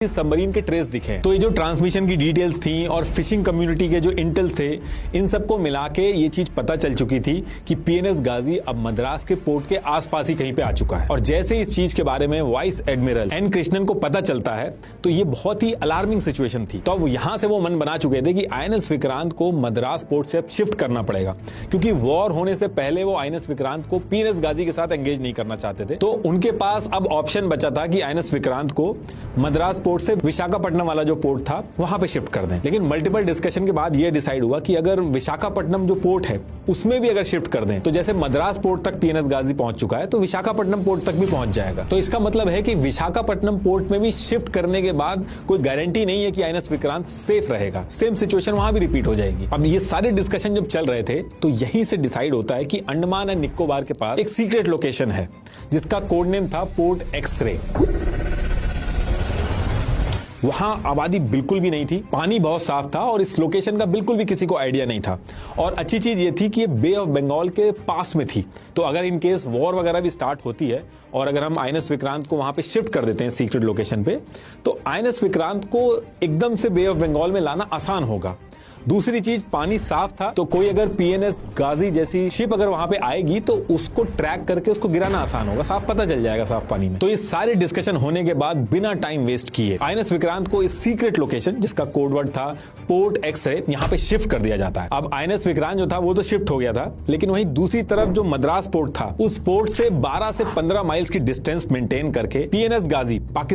Submarine के trace दिखे। तो ये जो ट्रांसमिशन की डिटेल्स थी और फिशिंग कम्युनिटी के जो इंटेल्स थे, इन सबको मिला के ये चीज पता चल चुकी थी कि पीएनएस गाजी अब मद्रास के पोर्ट के आसपास ही कहीं पे आ चुका है। और जैसे इस चीज के बारे में वाइस एडमिरल एन कृष्णन को पता चलता है तो ये बहुत ही अलार्मिंग सिचुएशन थी। तो अब यहां से वो मन बना चुके थे कि आईएनएस विक्रांत को मद्रास पोर्ट से शिफ्ट करना पड़ेगा, क्योंकि वॉर होने से पहले वो आईएनएस विक्रांत को पीएनएस गाजी के साथ एंगेज नहीं करना चाहते थे। तो उनके पास अब ऑप्शन बचा था कि आईएनएस विक्रांत को मद्रास पोर्ट से विशाखापट्टनम वाला जो पोर्ट था वहां पे शिफ्ट कर दें। लेकिन मल्टीपल डिस्कशन के बाद यह डिसाइड हुआ कि अगर विशाखापट्टनम जो पोर्ट है उसमें भी अगर शिफ्ट कर दें तो जैसे मद्रास पोर्ट तक पीएनएस गाजी पहुंच चुका है तो विशाखापट्टनम पोर्ट तक भी पहुंच जाएगा। तो इसका मतलब है कि विशाखापट्टनम पोर्ट में भी शिफ्ट करने के बाद कोई गारंटी नहीं है कि आईएनएस विक्रांत सेफ रहेगा, सेम सिचुएशन वहां भी रिपीट हो जाएगी। अब ये सारे डिस्कशन जब चल रहे थे तो यहीं से डिसाइड होता है कि अंडमान एंड निकोबार के पास एक सीक्रेट लोकेशन है जिसका कोड नेम था पोर्ट एक्सरे। वहां आबादी बिल्कुल भी नहीं थी, पानी बहुत साफ था और इस लोकेशन का बिल्कुल भी किसी को आइडिया नहीं था। और अच्छी चीज ये थी कि ये बे ऑफ बंगाल के पास में थी, तो अगर इन केस वॉर वगैरह भी स्टार्ट होती है और अगर हम आईएनएस विक्रांत को वहां पे शिफ्ट कर देते हैं सीक्रेट लोकेशन पे, तो आईएनएस विक्रांत को एकदम से बे ऑफ बंगाल में लाना आसान होगा। दूसरी चीज, पानी साफ था, तो कोई अगर पीएनएस गाजी जैसी शिप अगर वहां पे आएगी तो उसको ट्रैक करके उसको गिराना आसान होगा, साफ पता चल जाएगा साफ पानी में। तो ये सारे डिस्कशन होने के बाद बिना टाइम वेस्ट किए आईएनएस विक्रांत को इस सीक्रेट लोकेशन जिसका कोडवर्ड था पोर्ट एक्सरे, यहां पे शिफ्ट कर दिया जाता है। अब आईएनएस विक्रांत जो था वो तो शिफ्ट हो गया था, लेकिन वहीं दूसरी तरफ जो मद्रास पोर्ट था उस पोर्ट से 12 से 15 माइल्स की डिस्टेंस मेंटेन करके पीएनएस गाजी पाकिस्तान